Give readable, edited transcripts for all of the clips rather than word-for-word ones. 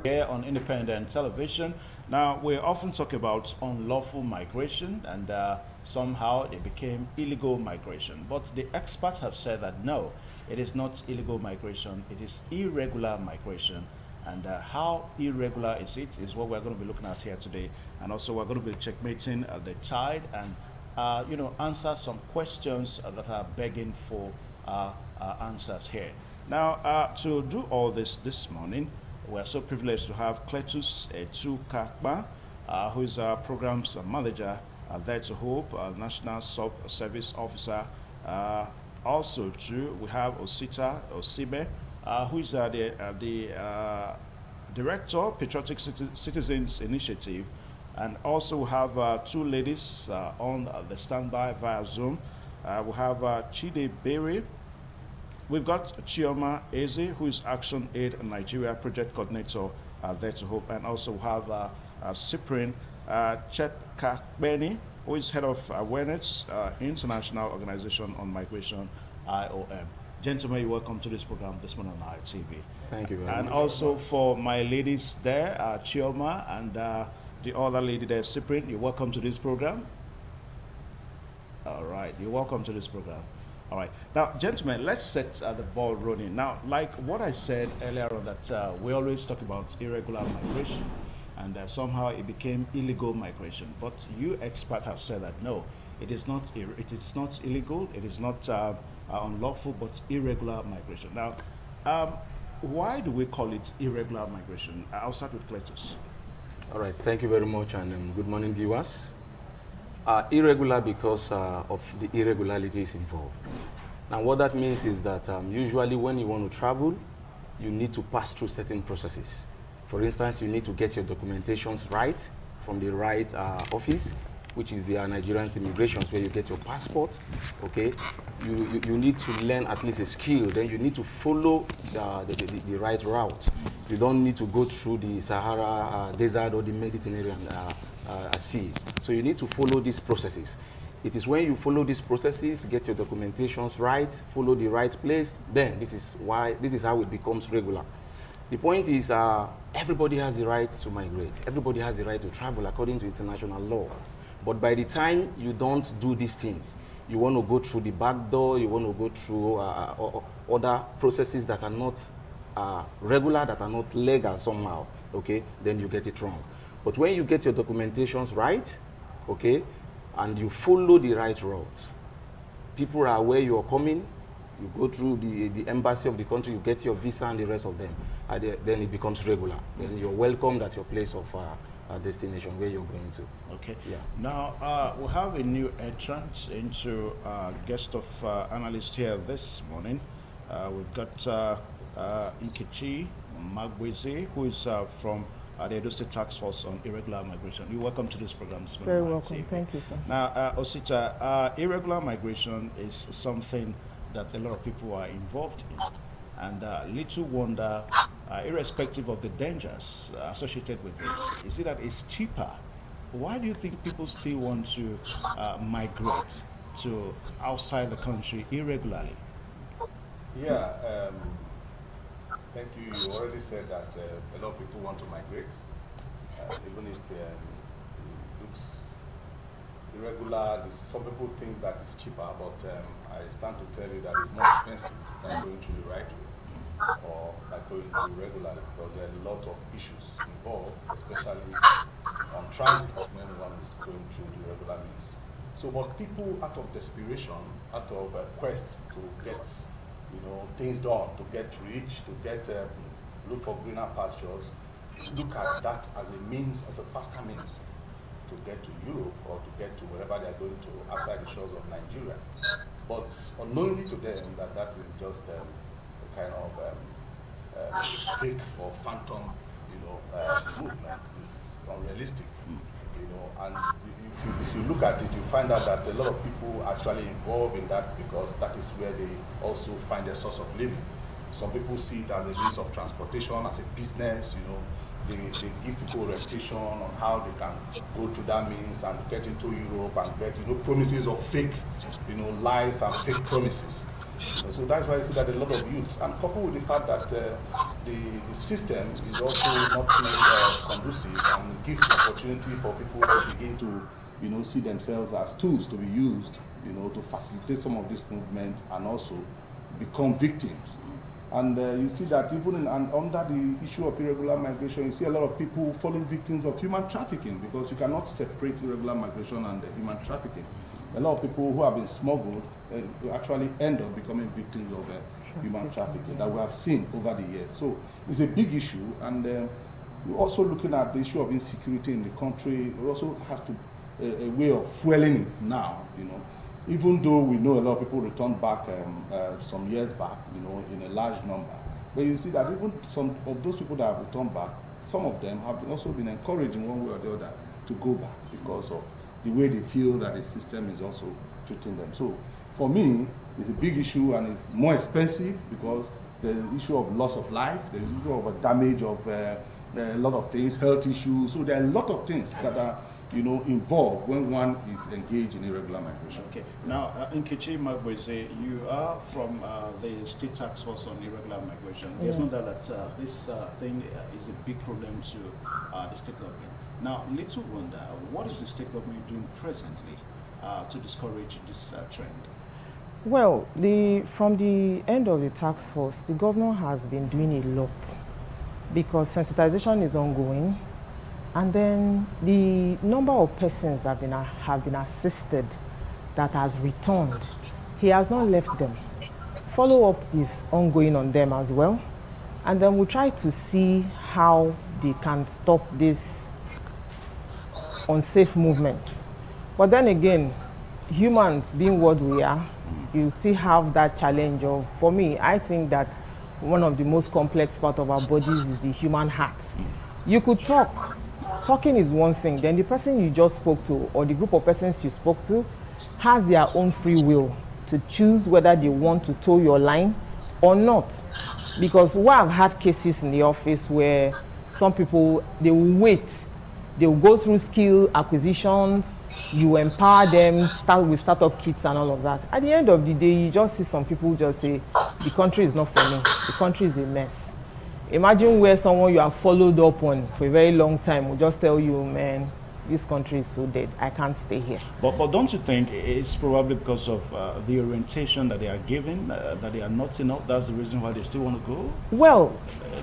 here on independent television. Now, we often talk about unlawful migration, and somehow it became illegal migration. But the experts have said that no, it is not illegal migration, it is irregular migration. And how irregular is it is what we're going to be looking at here today. And also we're going to be checkmating the tide and answer some questions that are begging for answers here. Now, to do all this morning, we're so privileged to have Cletus Etukakba, who is our programs manager at There to Hope, National Service Officer. Also, too, we have Osita Osibe, who is the Director, Patriotic Citizens Initiative. And also we have two ladies on the standby via Zoom. We have Chide Berry. We've got Chioma Eze, who is Action Aid Nigeria Project Coordinator There to Hope. And also we have Cyprian Checkmating, who is Head of Awareness, International Organization on Migration, IOM. Gentlemen, you're welcome to this program this morning on ITV. Thank you very much. And also for my ladies there, Chioma and the other lady there, Cyprian, you're welcome to this program. All right, you're welcome to this program. All right. Now, gentlemen, let's set the ball rolling. Now, like what I said earlier on, that we always talk about irregular migration, and somehow it became illegal migration. But you experts have said that no, it is not. It is not illegal. It is not unlawful, but irregular migration. Now, why do we call it irregular migration? I'll start with Cletus. All right. Thank you very much, and good morning, viewers. Irregular because of the irregularities involved. Now, what that means is that usually when you want to travel, you need to pass through certain processes. For instance, you need to get your documentations right from the right office, which is the Nigerian Immigrations, where you get your passport. Okay, you need to learn at least a skill. Then you need to follow the right route. You don't need to go through the Sahara Desert or the Mediterranean Sea. So you need to follow these processes. It is when you follow these processes, get your documentations right, follow the right place, then this is how it becomes regular. The point is, everybody has the right to migrate. Everybody has the right to travel according to international law. But by the time you don't do these things, you want to go through the back door, you want to go through other processes that are not regular, that are not legal somehow, okay, then you get it wrong. But when you get your documentations right, okay, and you follow the right route, people are aware you are coming, you go through the embassy of the country, you get your visa and the rest of them, then it becomes regular. Then you're welcomed at your place of destination where you're going to. Okay. Yeah. Now, we have a new entrance into guest of analyst here this morning. We've got Nkechi Magweze, who is from the Edo State Task Force on Irregular Migration. You're welcome to this program. Very welcome. Thank you, sir. Now, Osita, irregular migration is something that a lot of people are involved in. And little wonder, irrespective of the dangers associated with it, you see that it's cheaper. Why do you think people still want to migrate to outside the country irregularly? Yeah, thank you. You already said that a lot of people want to migrate, even if it looks irregular. Some people think that it's cheaper, but I stand to tell you that it's more expensive than going through the right way or like going through regularly, because there are a lot of issues involved, especially on transit when one is going through the regular means. So, but people, out of desperation, out of quest to get, things done, to get rich, to get look for greener pastures, look at that as a means, as a faster means to get to Europe or to get to wherever they are going to outside the shores of Nigeria. But unknowingly to them that is just a kind of fake or phantom, movement. It's unrealistic, and if you look at it, you find out that a lot of people are actually involved in that because that is where they also find their source of living. Some people see it as a means of transportation, as a business, They give people a reputation on how they can go to that means and get into Europe and get promises of fake lives and fake promises. So that's why you see that a lot of youths, and coupled with the fact that the system is also not too conducive and gives the opportunity for people to begin to, see themselves as tools to be used, to facilitate some of this movement and also become victims. And you see that even under the issue of irregular migration, you see a lot of people falling victims of human trafficking, because you cannot separate irregular migration and human trafficking. A lot of people who have been smuggled actually end up becoming victims of human trafficking that we have seen over the years. So it's a big issue, and we're also looking at the issue of insecurity in the country. It also has to a way of fueling it now, even though we know a lot of people returned back some years back, in a large number. But you see that even some of those people that have returned back, some of them have also been encouraged in one way or the other to go back because of the way they feel that the system is also treating them. So for me, it's a big issue, and it's more expensive because there's the issue of loss of life, there's the issue of a damage of a lot of things, health issues. So there are a lot of things that are involved when one is engaged in irregular migration. Okay. Now, Nkechi Magboise, you are from the State Task Force on Irregular Migration. There's no doubt that this thing is a big problem to the state government. Now, little wonder, what is the state government doing presently to discourage this trend? Well, from the end of the task force, the governor has been doing a lot, because sensitization is ongoing, and then the number of persons that have been assisted that has returned, he has not left them. Follow-up is ongoing on them as well, and then we try to see how they can stop this unsafe movement. But then again, humans being what we are, you still have that challenge of, for me, I think that one of the most complex part of our bodies is the human heart. You could talk. Talking is one thing. Then the person you just spoke to, or the group of persons you spoke to, has their own free will to choose whether they want to toe your line or not. Because I've had cases in the office where some people, they will wait. They will go through skill acquisitions, you empower them, start with startup kits and all of that. At the end of the day, you just see some people just say, the country is not for me, the country is a mess. Imagine where someone you have followed up on for a very long time will just tell you, man, this country is so dead, I can't stay here. But don't you think it's probably because of the orientation that they are given, that they are not enough? That's the reason why they still want to go? Well,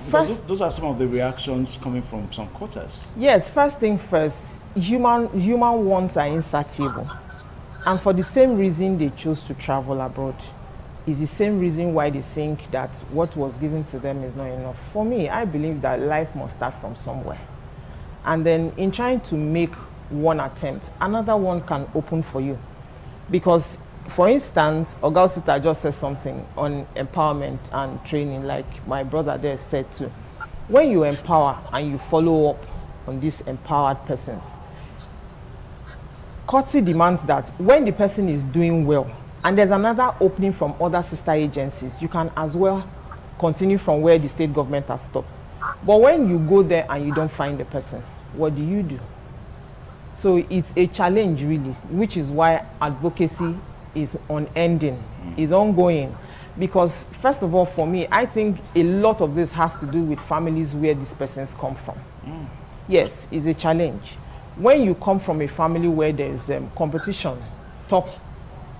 first, those are some of the reactions coming from some quarters. Yes, first thing first, human wants are insatiable. And for the same reason they chose to travel abroad is the same reason why they think that what was given to them is not enough. For me, I believe that life must start from somewhere. And then in trying to make one attempt, another one can open for you. Because, for instance, Augusita just said something on empowerment and training, like my brother there said too. When you empower and you follow up on these empowered persons, courtesy demands that when the person is doing well, and there's another opening from other sister agencies, you can as well continue from where the state government has stopped. But when you go there and you don't find the persons, what do you do? So it's a challenge really, which is why advocacy is unending, is ongoing. Because first of all, for me, I think a lot of this has to do with families where these persons come from. Yes, it's a challenge. When you come from a family where there's competition,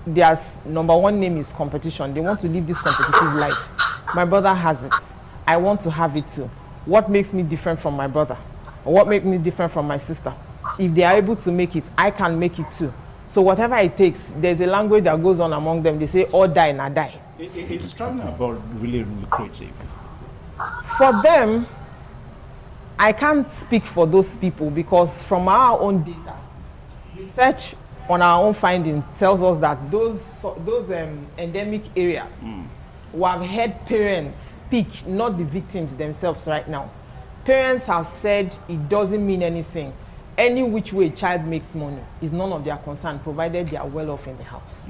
their number one name is competition. They want to live this competitive life. My brother has it. I want to have it too. What makes me different from my brother? Or what makes me different from my sister? If they are able to make it, I can make it too. So whatever it takes, there's a language that goes on among them. They say, all die, not die. It's talking about really creative. For them, I can't speak for those people, because from our own data, research on our own finding tells us that those endemic areas who have heard parents speak, not the victims themselves right now. Parents have said it doesn't mean anything. Any which way a child makes money is none of their concern, provided they are well off in the house.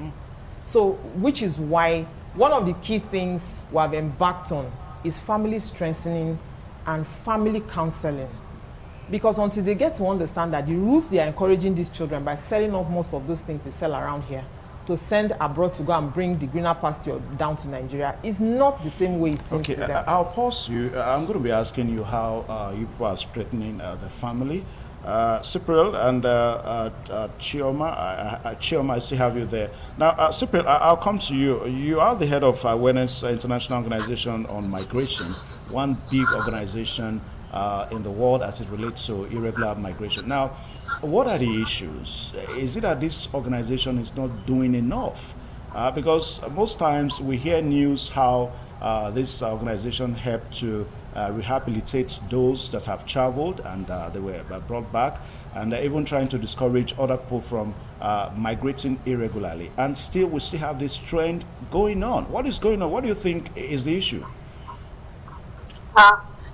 So, which is why one of the key things we have embarked on is family strengthening and family counseling. Because until they get to understand that the routes they are encouraging these children by selling off most of those things they sell around here to send abroad to go and bring the greener pasture down to Nigeria is not the same way it seems to them. I'll pause you. I'm going to be asking you how you people are strengthening the family. Cypriel and Chioma, Chioma, I still have you there. Now, Cypriel, I'll come to you. You are the head of Awareness International Organization on Migration, one big organization in the world as it relates to irregular migration. Now, what are the issues? Is it that this organization is not doing enough? Because most times we hear news how this organization helped to rehabilitate those that have traveled and they were brought back, and even trying to discourage other people from migrating irregularly. And still, we still have this trend going on. What is going on? What do you think is the issue?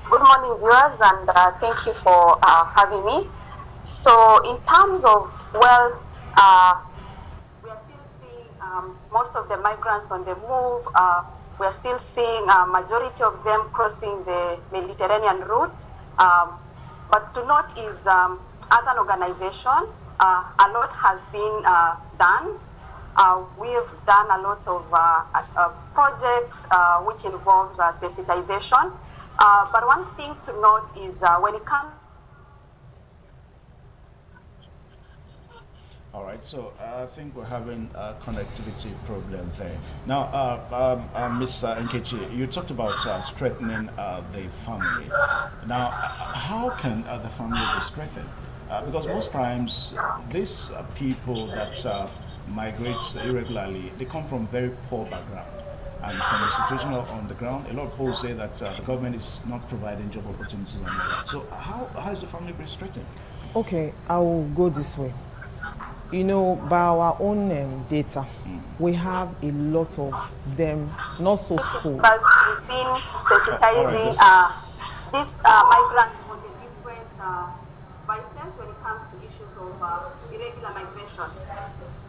Good morning, viewers, and thank you for having me. So, in terms of, well, we are still seeing most of the migrants on the move. We are still seeing a majority of them crossing the Mediterranean route. But to note is, as an organization, a lot has been done. We have done a lot of projects which involves sensitization. But one thing to note is when it comes. All right, so I think we're having a connectivity problem there. Now, Ms. Nkechi, you talked about strengthening the family. Now, how can the family be strengthened? Because most times, these people that migrate irregularly, they come from very poor background. And from the situation on the ground, a lot of people say that the government is not providing job opportunities and all that. So how is the family being strengthened? Okay, I will go this way. You know, by our own data, we have a lot of them not so full. Because we've been sensitizing these migrants on the different vices when it comes to issues of irregular migration.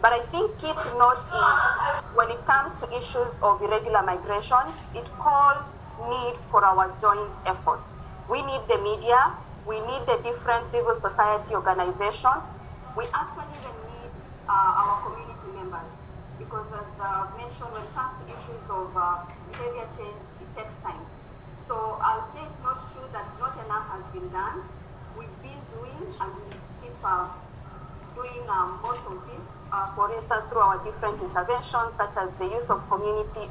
But I think key to note is when it comes to issues of irregular migration, it calls need for our joint effort. We need the media, we need the different civil society organizations. We actually even need our community members, because as mentioned, when it comes to issues of behavior change, it takes time. So I'll say it's not true that not enough has been done. We've been doing and we keep doing most of this, for instance, through our different interventions, such as the use of community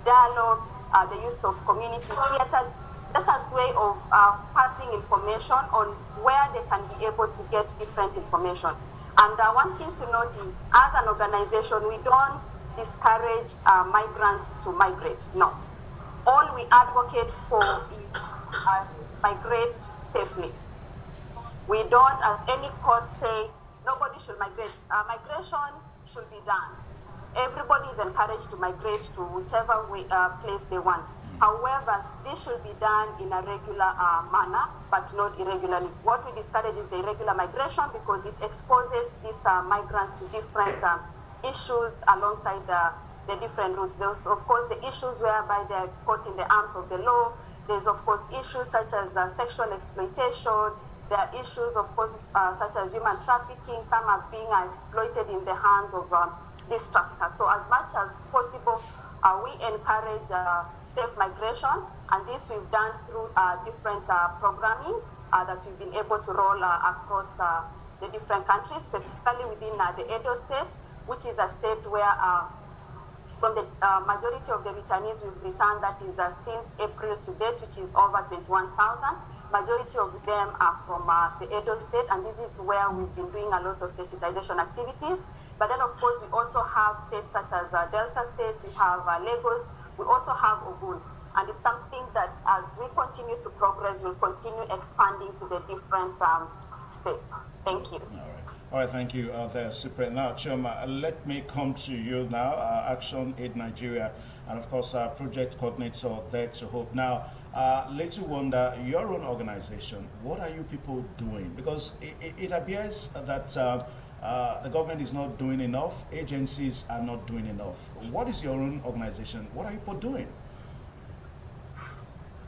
dialogue, the use of community theater, just as a way of passing information on where they can be able to get different information. And one thing to note is, as an organization, we don't discourage migrants to migrate. No. All we advocate for is migrate safely. We don't at any cost say nobody should migrate. Migration should be done. Everybody is encouraged to migrate to whichever place they want. However, this should be done in a regular manner, but not irregularly. What we discourage is the irregular migration, because it exposes these migrants to different issues alongside the different routes. There's, of course, the issues whereby they're caught in the arms of the law. There's, of course, issues such as sexual exploitation. There are issues, of course, such as human trafficking. Some are being exploited in the hands of these traffickers. So as much as possible, we encourage safe migration, and this we've done through different programmings that we've been able to roll across the different countries, specifically within the Edo state, which is a state where from the majority of the returnees we've returned, that is since April to date, which is over 21,000. Majority of them are from the Edo state, and this is where we've been doing a lot of sensitization activities. But then, of course, we also have states such as Delta states, we have Lagos, we also have Ogun. And it's something that, as we continue to progress, we'll continue expanding to the different states. Thank you. All right, thank you there, Super. Now, Chioma, let me come to you now, Action Aid Nigeria, and of course, project coordinator there to Hope. Now, little wonder, your own organization, what are you people doing? Because it appears that the government is not doing enough, agencies are not doing enough. What is your own organization? What are you people doing?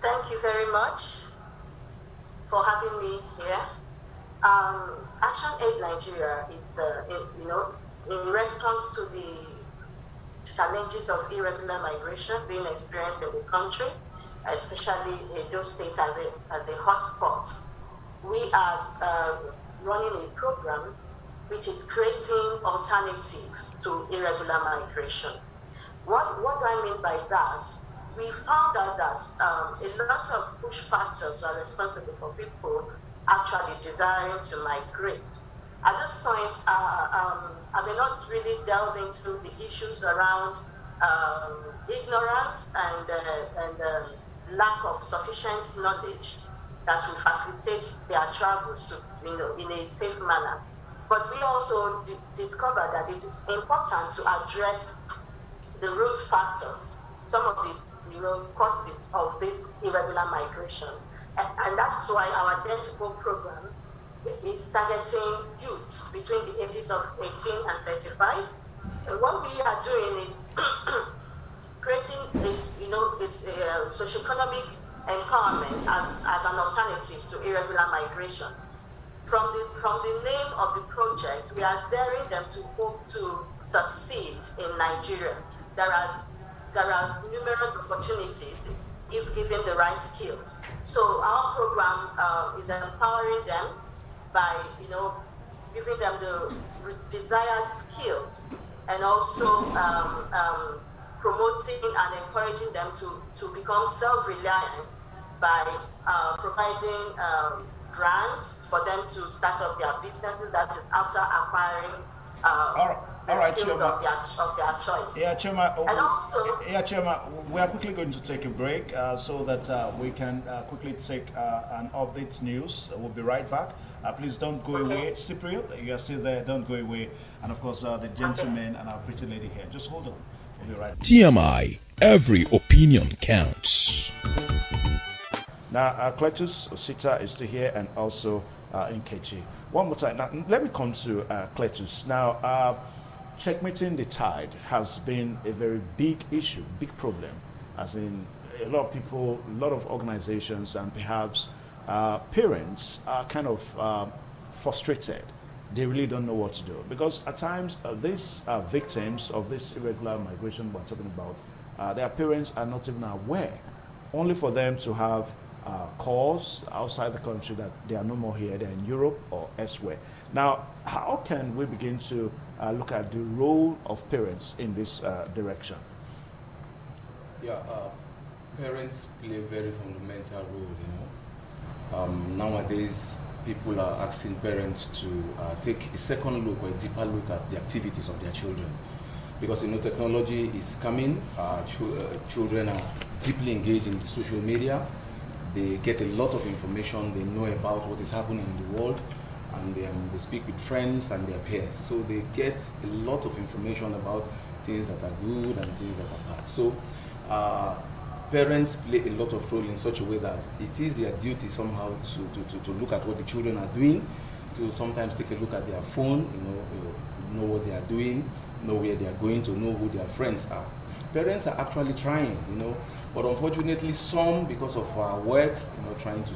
Thank you very much for having me here. Action Aid Nigeria, it's in response to the challenges of irregular migration being experienced in the country, especially Edo State as a hotspot. We are running a program which is creating alternatives to irregular migration. What do I mean by that? We found out that a lot of push factors are responsible for people actually desiring to migrate. At this point, I may not really delve into the issues around ignorance and lack of sufficient knowledge that will facilitate their travels to, in a safe manner. But we also discovered that it is important to address the root factors, some of the causes of this irregular migration, and that's why our Dentico program is targeting youth between the ages of 18 and 35. And what we are doing is creating socioeconomic empowerment as an alternative to irregular migration. From the name of the project, we are daring them to hope to succeed in Nigeria. There are numerous opportunities if given the right skills. So our program is empowering them by giving them the desired skills, and also promoting and encouraging them to become self-reliant by providing grants for them to start up their businesses, that is after acquiring the skills of their choice. Yeah, Chema. And also, Chema, we are quickly going to take a break so that we can quickly take an update news. We'll be right back. Please don't go away. Cypriel, you are still there. Don't go away. And of course, the gentleman and our pretty lady here. Just hold on. We'll be right back. TMI, every opinion counts. Now, Cletus Osita is still here, and also Nkechi. One more time. Now, let me come to Cletus. Now, checkmating the tide has been a very big issue, big problem, as in a lot of people, a lot of organizations, and perhaps parents are kind of frustrated. They really don't know what to do, because at times these victims of this irregular migration we're talking about, their parents are not even aware, only for them to have calls outside the country that they are no more here, they're in Europe or elsewhere. Now, how can we begin to look at the role of parents in this direction? Yeah, parents play a very fundamental role, nowadays, people are asking parents to take a second look or a deeper look at the activities of their children. Because technology is coming, children are deeply engaged in social media. They get a lot of information, they know about what is happening in the world, and they speak with friends and their peers. So they get a lot of information about things that are good and things that are bad. So parents play a lot of role in such a way that it is their duty somehow to look at what the children are doing, to sometimes take a look at their phone, know what they are doing, know where they are going, to know who their friends are. Parents are actually trying, but unfortunately some, because of work, trying to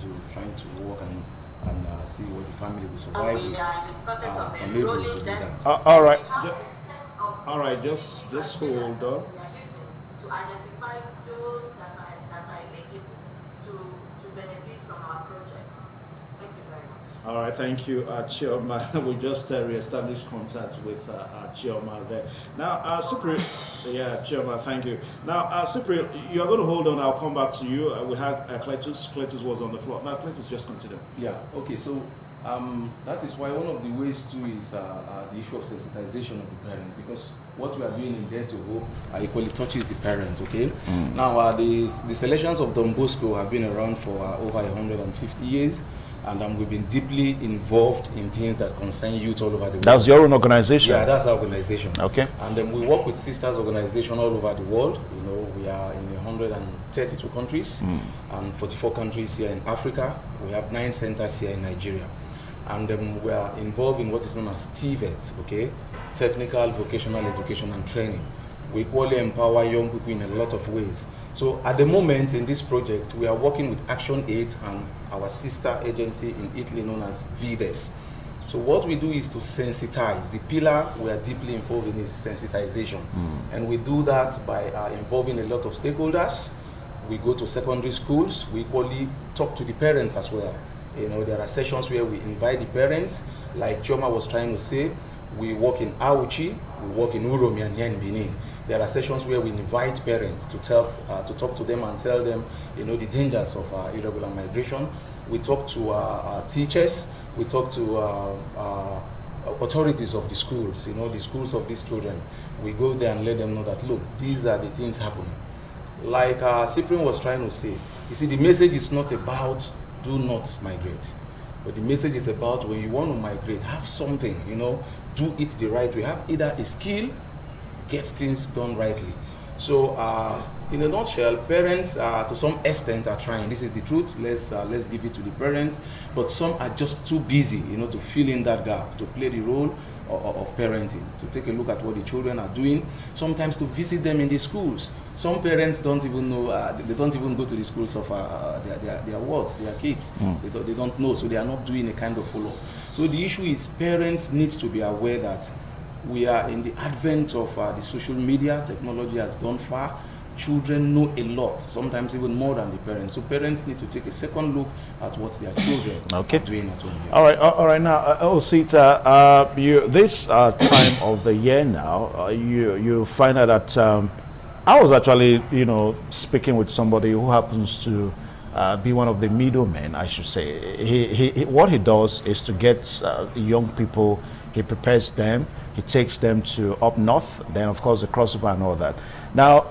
work and see what the family will survive with, are unable to do that. All right, just hold on. to identify those that are eligible to benefit from our project. Thank you very much. All right, thank you, Chioma. We just re-established contact with Chioma there. Now, Cypriel, Chioma, thank you. Now, Cypriel, you are going to hold on. I'll come back to you. We had Cletus. Cletus was on the floor. Now, Cletus, just continue. Yeah, okay, so that is why one of the ways too is the issue of sensitization of the parents, because what we are doing in Dare to Hope equally touches the parent, okay? Now, the selections of Don Bosco have been around for over 150 years. And we've been deeply involved in things that concern youth all over the world. That's your own organization? Yeah, that's our organization. Okay. And we work with sisters organizations all over the world. We are in 132 countries and 44 countries here in Africa. We have 9 centers here in Nigeria. And we are involved in what is known as TVET, okay? Technical, Vocational Education and Training. We equally empower young people in a lot of ways. So at the moment in this project, we are working with Action Aid and our sister agency in Italy known as VDES. So what we do is to sensitize. The pillar we are deeply involved in is sensitization. And we do that by involving a lot of stakeholders. We go to secondary schools. We equally talk to the parents as well. You know, there are sessions where we invite the parents, like Chioma was trying to say. We work in Auchi, we work in Uromi and here in Benin. There are sessions where we invite parents to talk to them and tell them, you know, the dangers of irregular migration. We talk to our teachers. We talk to authorities of the schools, you know, the schools of these children. We go there and let them know that, look, these are the things happening. Like Cyprian was trying to say, you see, the message is not about do not migrate, but the message is about when you want to migrate, have something, you know, do it the right way. Have either a skill, get things done rightly. So in a nutshell, parents to some extent are trying. This is the truth. Let's give it to the parents. But some are just too busy, you know, to fill in that gap, to play the role of parenting, to take a look at what the children are doing, sometimes to visit them in the schools. Some parents don't even know, they don't even go to the schools of their kids. They don't know, so they are not doing a kind of follow-up. So the issue is parents need to be aware that we are in the advent of the social media. Technology has gone far. Children know a lot, sometimes even more than the parents. So parents need to take a second look at what their children are doing at home. All right. Now, Osita, this time of the year now, you find out that I was actually, you know, speaking with somebody who happens to be one of the middlemen, I should say. What he does is to get young people. He prepares them. He takes them to up north, then of course the crossover and all that. Now,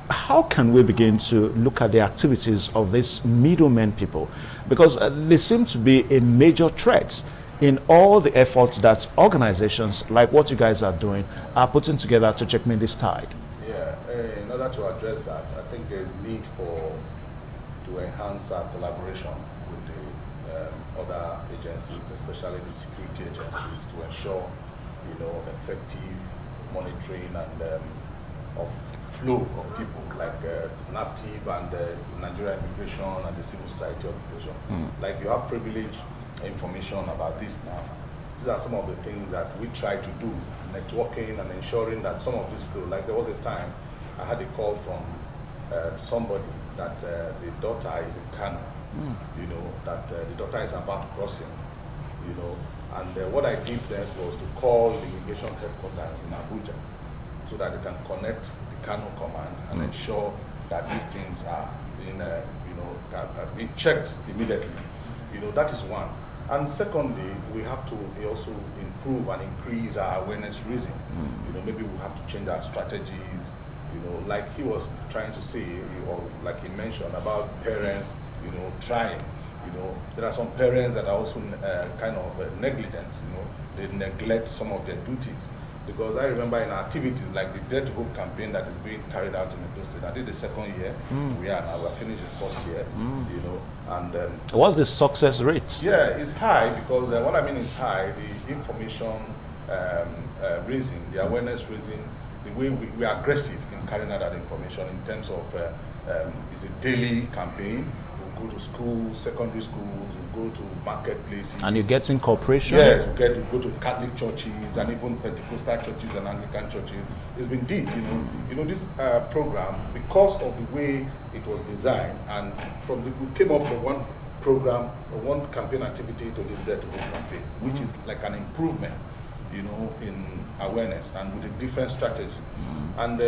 how can we begin to look at the activities of these middlemen people? Because they seem to be a major threat in all the efforts that organizations like what you guys are doing are putting together to checkmate this tide. Yeah, in order to address that, I think there is need to enhance our collaboration with the other agencies, especially the security agencies, to ensure, you know, effective monitoring and of flow of people, like NAPTIP and Nigeria Immigration and the Civil Society Organization. Like you have privileged information about this now. These are some of the things that we try to do, networking and ensuring that some of this flow, like there was a time I had a call from somebody that the daughter is in Kano, you know, that the daughter is about crossing, you know, and what I did then was to call the immigration headquarters in Abuja so that they can connect the Kano command and ensure that these things are being, you know, being checked immediately. You know, that is one. And secondly, we have to also improve and increase our awareness raising. You know, maybe we have to change our strategies. You know, like he was trying to say, or like he mentioned about parents, you know, trying. You know, there are some parents that are also kind of negligent. You know, they neglect some of their duties. Because I remember in activities like the Dare to Hope campaign that is being carried out in the state. I did the second year. We are now, we're finished the first year. You know, and what's the success rate? Yeah, it's high because what I mean is high. The information raising, the awareness raising, the way we are aggressive in carrying out that information in terms of it's a daily campaign. We go to schools, secondary schools, we go to marketplaces. And you get in cooperation? Yes, we get to go to Catholic churches and even Pentecostal churches and Anglican churches. It's been deep, you know, this program, because of the way it was designed, and we came up from one program, one campaign activity to this Dare to Hope campaign, which is like an improvement, you know, in awareness and with a different strategy. And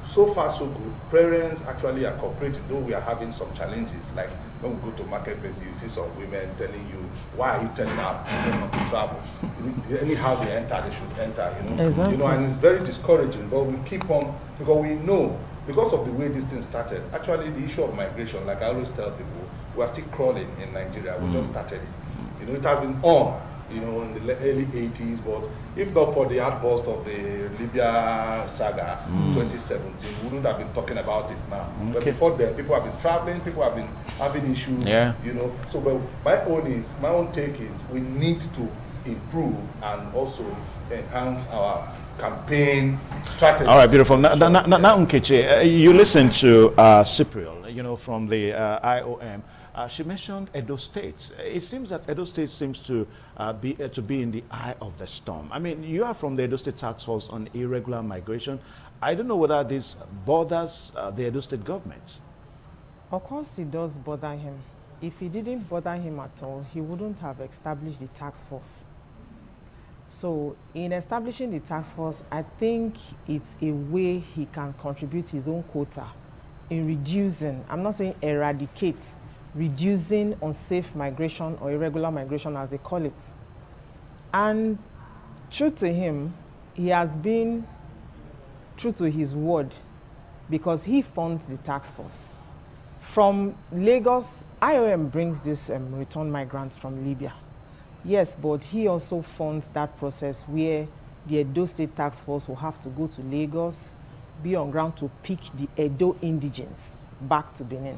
so far so good. Parents actually are cooperating, though we are having some challenges. Like when we go to marketplace, you see some women telling you, why are you telling our children not to travel? Anyhow they enter, they should enter, you know. Exactly. You know, and it's very discouraging, but we keep on, because we know, because of the way this thing started, actually the issue of migration, like I always tell people, we are still crawling in Nigeria. We just started it. You know, it has been on, you know, in the early 80s, but if not for the outburst of the Libya saga, 2017, we wouldn't have been talking about it now. But before then, people have been traveling, people have been having issues, you know. So, but my own take is we need to improve and also enhance our campaign strategy. All right, beautiful. Now, Nkechi, you listen to Cyprian, you know, from the IOM. she mentioned Edo State. It seems that Edo State seems to be in the eye of the storm. I mean, you are from the Edo State Task Force on Irregular Migration. I don't know whether this bothers the Edo State government. Of course, it does bother him. If it didn't bother him at all, he wouldn't have established the task force. So in establishing the task force, I think it's a way he can contribute his own quota in reducing, I'm not saying eradicate, reducing unsafe migration or irregular migration as they call it. And true to him, he has been true to his word because he funds the task force. From Lagos, IOM brings this return migrants from Libya. Yes, but he also funds that process where the Edo State Task Force will have to go to Lagos, be on ground to pick the Edo indigents back to Benin.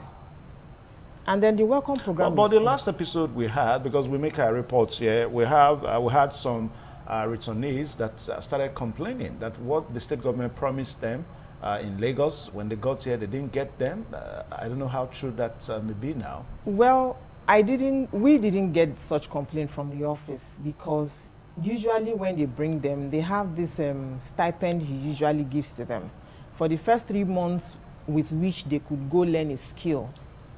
And then the welcome program. But the last episode we had, because we make our reports here, we had some returnees that started complaining that what the state government promised them in Lagos, when they got here, they didn't get them. I don't know how true that may be now. Well, we didn't get such complaint from the office because usually when they bring them, they have this stipend he usually gives to them for the first 3 months with which they could go learn a skill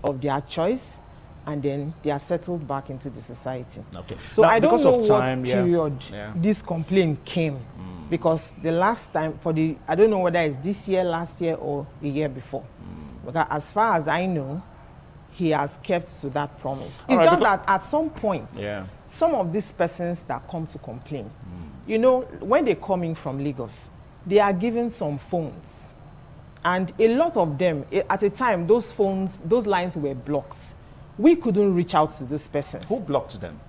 of their choice, and then they are settled back into the society. Okay. So now, I don't know what period this complaint came. Because the last time, I don't know whether it's this year, last year, or the year before. Because as far as I know, he has kept to that promise. It's just that at some point, some of these persons that come to complain, you know, when they come in from Lagos, they are given some phones. And a lot of them, at a time, those lines were blocked. We couldn't reach out to those persons. Who blocked them?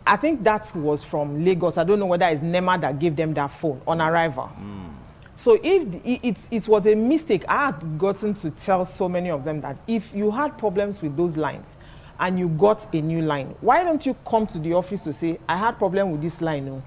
I think that was from Lagos. I don't know whether it's NEMA that gave them that phone on arrival. So if it was a mistake, I had gotten to tell so many of them that if you had problems with those lines and you got a new line, why don't you come to the office to say, I had problem with this line, no,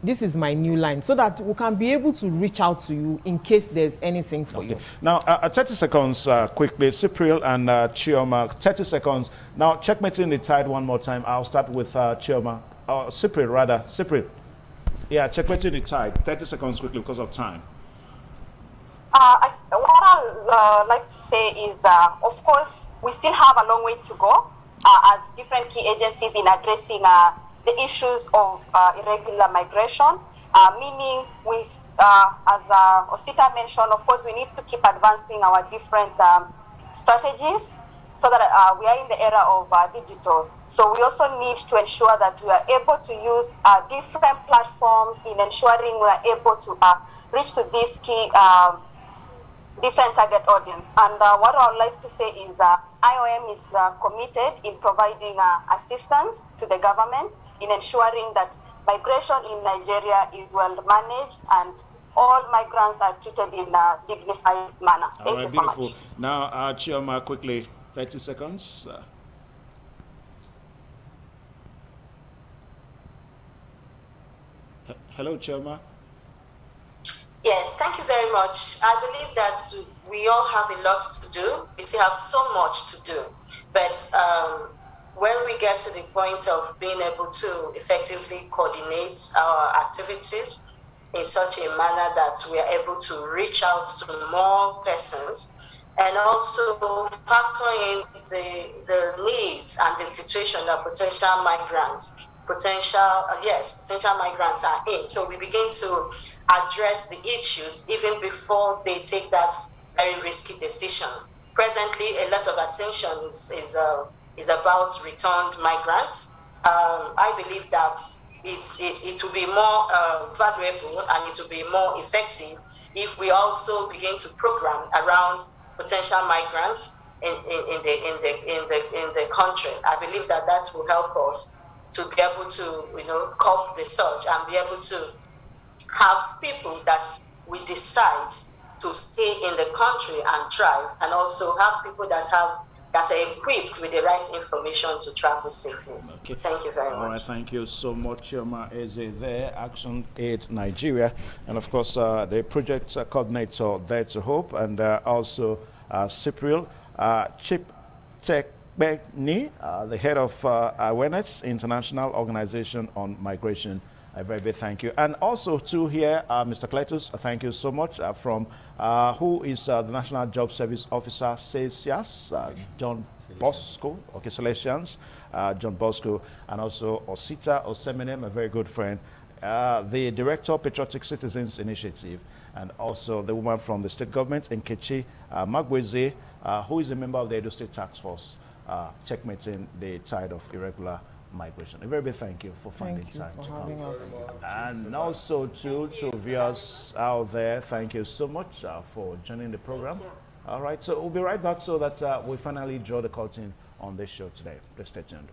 this is my new line, so that we can be able to reach out to you in case there's anything for you. Now, 30 seconds quickly. Cypriel and Chioma, 30 seconds. Now, checkmating the tide one more time. I'll start with Chioma. Cypriel, rather. Cypriel. Yeah, checkmating the tide. 30 seconds quickly because of time. What I'd like to say is, of course, we still have a long way to go as different key agencies in addressing the issues of irregular migration, meaning we, as Osita mentioned, of course, we need to keep advancing our different strategies so that we are in the era of digital. So we also need to ensure that we are able to use different platforms in ensuring we are able to reach to these key different target audience. And what I would like to say is IOM is committed in providing assistance to the government in ensuring that migration in Nigeria is well managed and all migrants are treated in a dignified manner. Thank you so much. Now, Chioma, quickly, 30 seconds. Hello, Chioma. Yes, thank you very much. I believe that we all have a lot to do. We still have so much to do. But when we get to the point of being able to effectively coordinate our activities in such a manner that we are able to reach out to more persons and also factor in the needs and the situation that potential migrants are in. So we begin to address the issues even before they take that very risky decisions. Presently, a lot of attention is about returned migrants. I believe that it will be more valuable and it will be more effective if we also begin to program around potential migrants in the country. I believe that will help us to be able to cope the surge and be able to have people that we decide to stay in the country and thrive, and also have people that are equipped with the right information to travel safely. Okay. Thank you very much. All right, thank you so much, Chioma Eze there, Action Aid Nigeria, and of course the project coordinator there to Hope, and also Cypriel, Chip Tech Checkmating, the head of Awareness International Organization on Migration. A very big thank you. And also to here, Mr. Cletus, thank you so much from who is the National Job Service Officer, CESIAS, John Bosco, okay, Salesians, John Bosco, and also Osita Osemenem, a very good friend, the Director of Patriotic Citizens Initiative, and also the woman from the state government, Nkechi Magweze, who is a member of the Edo State Task Force, checkmating the tide of irregular migration. A very big thank you for finding time to come. And also to viewers out there, thank you so much for joining the program. All right, so we'll be right back so that we finally draw the curtain on this show today. Please stay tuned.